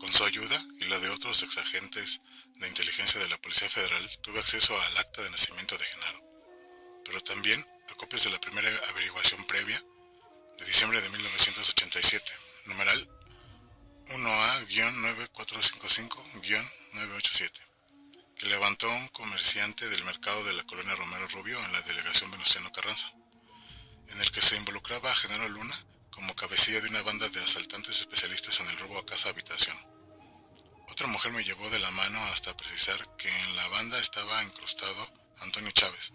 Con su ayuda y la de otros exagentes de inteligencia de la Policía Federal, tuve acceso al acta de nacimiento de Genaro, pero también a copias de la primera averiguación previa de diciembre de 1987, numeral 1A-9455-987, que levantó un comerciante del mercado de la colonia Romero Rubio en la delegación Venustiano Carranza, en el que se involucraba a Genaro Luna como cabecilla de una banda de asaltantes especialistas en el robo a casa-habitación. Otra mujer me llevó de la mano hasta precisar que en la banda estaba incrustado Antonio Chávez,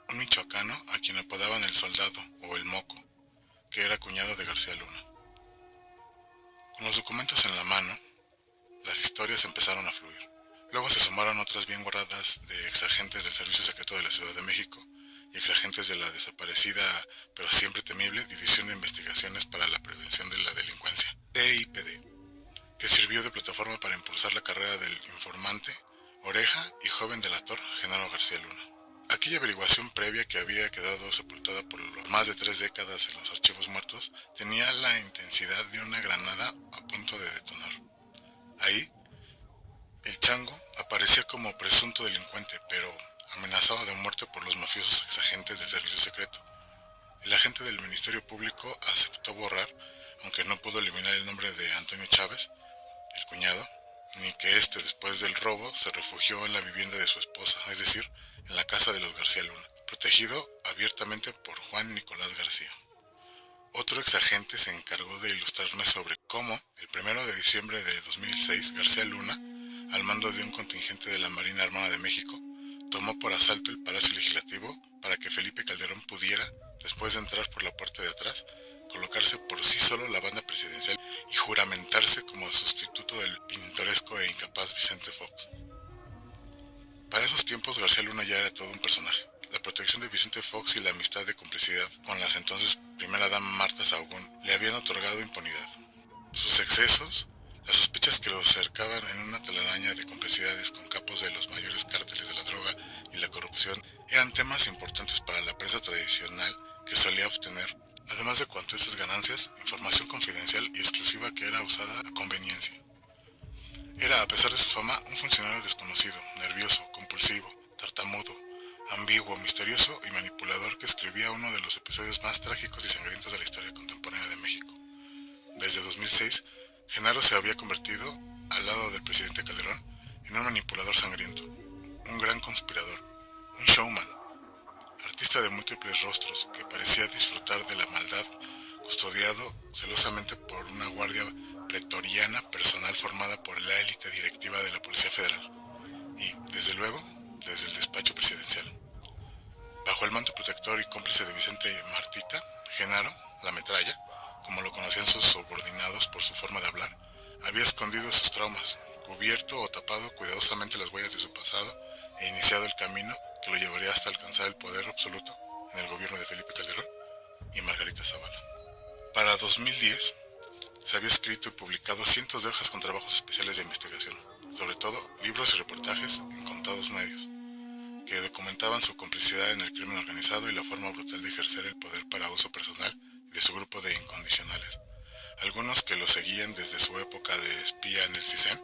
un michoacano a quien apodaban el Soldado o el Moco, que era cuñado de García Luna. Con los documentos en la mano, las historias empezaron a fluir. Luego se sumaron otras bien guardadas de exagentes del Servicio Secreto de la Ciudad de México y exagentes de la desaparecida, pero siempre temible, División de Investigaciones para la Prevención de la Delincuencia, DIPD, que sirvió de plataforma para impulsar la carrera del informante, oreja y joven delator Genaro García Luna. Aquella averiguación previa, que había quedado sepultada por más de 3 décadas en los archivos muertos, tenía la intensidad de una granada a punto de detonar. Ahí, el chango aparecía como presunto delincuente, pero amenazado de muerte por los mafiosos exagentes del servicio secreto. El agente del Ministerio Público aceptó borrar, aunque no pudo eliminar el nombre de Antonio Chávez, el cuñado, ni que éste, después del robo, se refugió en la vivienda de su esposa, es decir, en la casa de los García Luna, protegido abiertamente por Juan Nicolás García. Otro exagente se encargó de ilustrarme sobre cómo, el 1 de diciembre de 2006, García Luna, al mando de un contingente de la Marina Armada de México, tomó por asalto el Palacio Legislativo para que Felipe Calderón pudiera, después de entrar por la puerta de atrás, colocarse por sí solo la banda presidencial y juramentarse como sustituto del pintoresco e incapaz Vicente Fox. Para esos tiempos García Luna ya era todo un personaje. La protección de Vicente Fox y la amistad de complicidad con las entonces primera dama Marta Sahagún le habían otorgado impunidad. Sus excesos, las sospechas que lo cercaban en una telaraña de complicidades con capos de los mayores cárteles de la droga y la corrupción, eran temas importantes para la prensa tradicional, que solía obtener, además de cuantiosas ganancias, información confidencial y exclusiva que era usada a conveniencia. Era, a pesar de su fama, un funcionario desconocido, nervioso, compulsivo, tartamudo, ambiguo, misterioso y manipulador, que escribía uno de los episodios más trágicos y sangrientos de la historia contemporánea de México. Desde 2006, Genaro se había convertido, al lado del presidente Calderón, en un manipulador sangriento, un gran conspirador, un showman, artista de múltiples rostros que parecía disfrutar de la maldad, custodiado celosamente por una guardia pretoriana personal formada por la élite directiva de la Policía Federal y, desde luego, desde el despacho presidencial. Bajo el manto protector y cómplice de Vicente Martita, Genaro, la metralla, como lo conocían sus subordinados por su forma de hablar, había escondido sus traumas, cubierto o tapado cuidadosamente las huellas de su pasado e iniciado el camino que lo llevaría hasta alcanzar el poder absoluto en el gobierno de Felipe Calderón y Margarita Zavala. Para 2010, se había escrito y publicado cientos de hojas con trabajos especiales de investigación, sobre todo libros y reportajes en contados medios, que documentaban su complicidad en el crimen organizado y la forma brutal de ejercer el poder para uso personal de su grupo de incondicionales. Algunos que lo seguían desde su época de espía en el CISEN,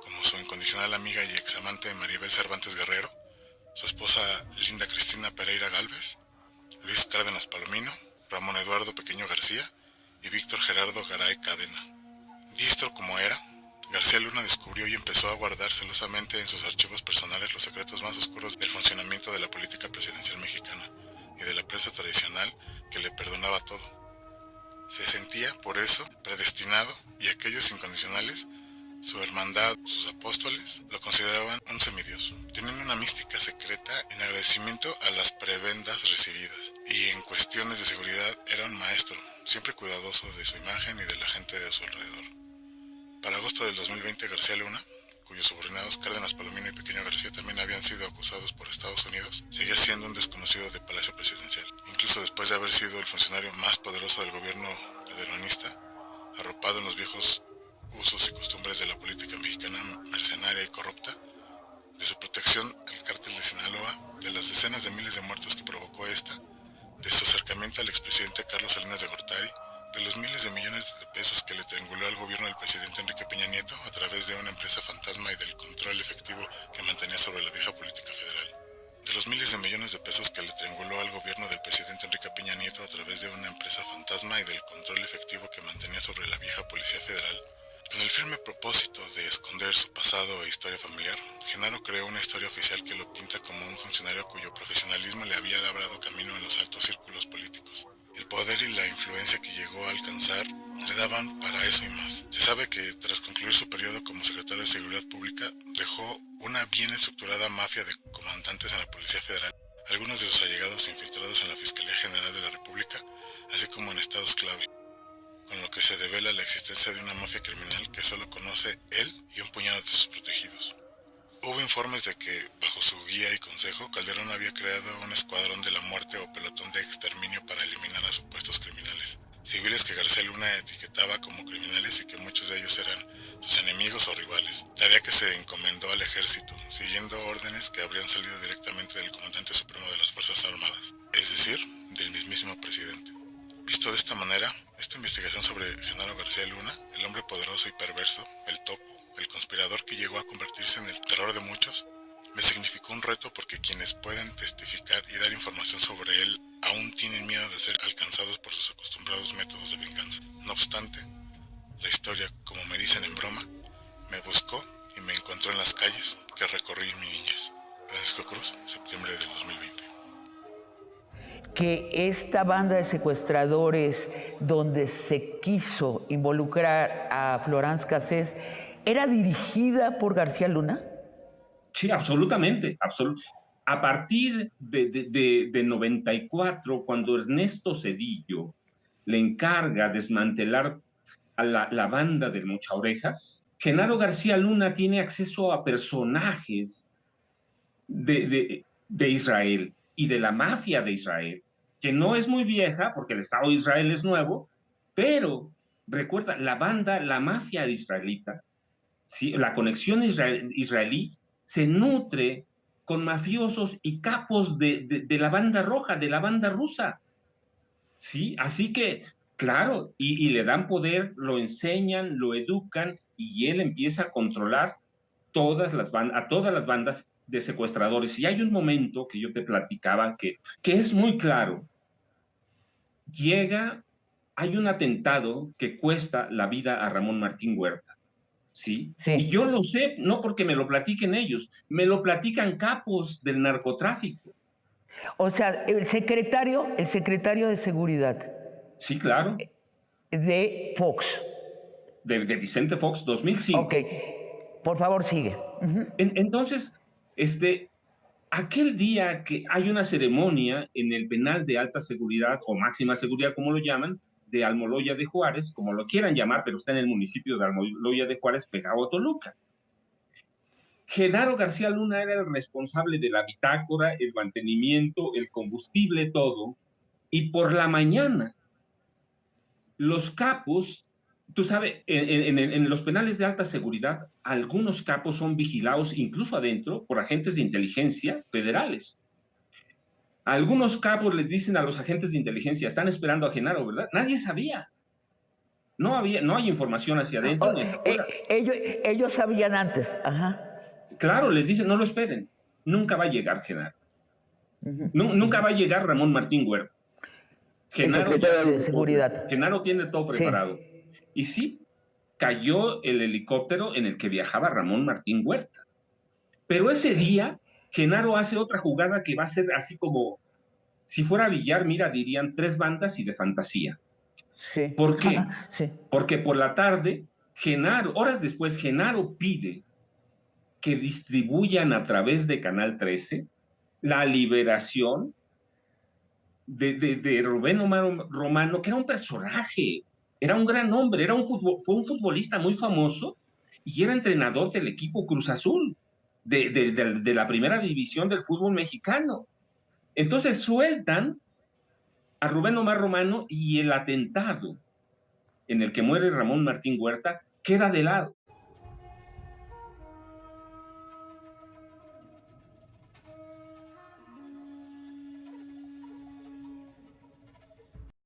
como su incondicional amiga y examante Maribel Cervantes Guerrero, su esposa Linda Cristina Pereira Gálvez, Luis Cárdenas Palomino, Ramón Eduardo Pequeño García y Víctor Gerardo Garay Cadena. Diestro como era, García Luna descubrió y empezó a guardar celosamente en sus archivos personales los secretos más oscuros del funcionamiento de la política presidencial mexicana y de la prensa tradicional, que le perdonaba todo. Se sentía, por eso, predestinado, y aquellos incondicionales, su hermandad, sus apóstoles, lo consideraban un semidios. Tenían una mística secreta en agradecimiento a las prebendas recibidas, y en cuestiones de seguridad era un maestro, siempre cuidadoso de su imagen y de la gente de su alrededor. Para agosto del 2020, García Luna, cuyos subordinados Cárdenas Palomino y Pequeño García también habían sido acusados por Estados Unidos, seguía siendo un desconocido de Palacio Presidencial, incluso después de haber sido el funcionario más poderoso del gobierno calderonista, arropado en los viejos usos y costumbres de la política mexicana mercenaria y corrupta, de su protección al cártel de Sinaloa, de las decenas de miles de muertos que provocó esta, de su acercamiento al expresidente Carlos Salinas de Gortari, De los miles de millones de pesos que le trianguló al gobierno del presidente Enrique Peña Nieto a través de una empresa fantasma y del control efectivo que mantenía sobre la vieja política federal. De los miles de millones de pesos que le trianguló al gobierno del presidente Enrique Peña Nieto a través de una empresa fantasma y del control efectivo que mantenía sobre la vieja Policía Federal, con el firme propósito de esconder su pasado e historia familiar, Genaro creó una historia oficial que lo pinta como un funcionario cuyo profesionalismo le había labrado camino en los altos círculos políticos. El poder y la influencia que llegó a alcanzar le daban para eso y más. Se sabe que tras concluir su periodo como secretario de Seguridad Pública, dejó una bien estructurada mafia de comandantes en la Policía Federal, algunos de sus allegados infiltrados en la Fiscalía General de la República, así como en estados clave, con lo que se devela la existencia de una mafia criminal que solo conoce él y un puñado de sus protegidos. Hubo informes de que, bajo su guía y consejo, Calderón había creado un escuadrón de la muerte o pelotón de exterminio para eliminar a supuestos criminales, civiles que García Luna etiquetaba como criminales y que muchos de ellos eran sus enemigos o rivales, tarea que se encomendó al ejército, siguiendo órdenes que habrían salido directamente del comandante supremo de las Fuerzas Armadas, es decir, del mismísimo presidente. Visto de esta manera, esta investigación sobre Genaro García Luna, el hombre poderoso y perverso, el topo, el conspirador que llegó a convertirse en el terror de muchos, me significó un reto porque quienes pueden testificar y dar información sobre él aún tienen miedo de ser alcanzados por sus acostumbrados métodos de venganza. No obstante, la historia, como me dicen en broma, me buscó y me encontró en las calles que recorrí en mi niñez. Francisco Cruz, septiembre del 2020. Que esta banda de secuestradores donde se quiso involucrar a Florence Cassés era dirigida por García Luna? Sí, absolutamente. A partir de 94, cuando Ernesto Zedillo le encarga desmantelar a la banda del Mocha Orejas, Genaro García Luna tiene acceso a personajes de Israel y de la mafia de Israel, que no es muy vieja porque el Estado de Israel es nuevo, pero recuerda, la mafia israelita, ¿sí? La conexión israelí se nutre con mafiosos y capos de la banda roja, de la banda rusa, ¿sí? Así que, claro, y le dan poder, lo enseñan, lo educan, y él empieza a controlar a todas las bandas de secuestradores. Y hay un momento que yo te platicaba que es muy claro. Hay un atentado que cuesta la vida a Ramón Martín Huerta, ¿sí? Sí. Y yo lo sé, no porque me lo platiquen ellos, me lo platican capos del narcotráfico. O sea, el secretario de Seguridad. Sí, claro. De Fox. De Vicente Fox, 2005. Ok, por favor, sigue. Entonces, aquel día que hay una ceremonia en el penal de alta seguridad o máxima seguridad, como lo llaman, de Almoloya de Juárez, como lo quieran llamar, pero está en el municipio de Almoloya de Juárez, pegado a Toluca. Genaro García Luna era el responsable de la bitácora, el mantenimiento, el combustible, todo. Y por la mañana, los capos, tú sabes, en los penales de alta seguridad, algunos capos son vigilados incluso adentro por agentes de inteligencia federales. Algunos capos les dicen a los agentes de inteligencia, están esperando a Genaro, ¿verdad? Nadie sabía. No hay información hacia adentro ni hacia afuera. Ellos sabían antes. Ajá. Claro, les dicen, no lo esperen. Nunca va a llegar Genaro. Nunca va a llegar Ramón Martín Huerta. El secretario de Seguridad. Genaro tiene todo preparado. Sí. Y sí, cayó el helicóptero en el que viajaba Ramón Martín Huerta. Pero ese día, Genaro hace otra jugada que va a ser así como, si fuera billar, mira, dirían 3 bandas y de fantasía. Sí. ¿Por qué? Sí. Porque por la tarde, horas después, Genaro pide que distribuyan a través de Canal 13 la liberación de Rubén Omar Romano, que era un personaje, era un gran hombre, fue un futbolista muy famoso y era entrenador del equipo Cruz Azul, de la primera división del fútbol mexicano. Entonces sueltan a Rubén Omar Romano y el atentado en el que muere Ramón Martín Huerta queda de lado.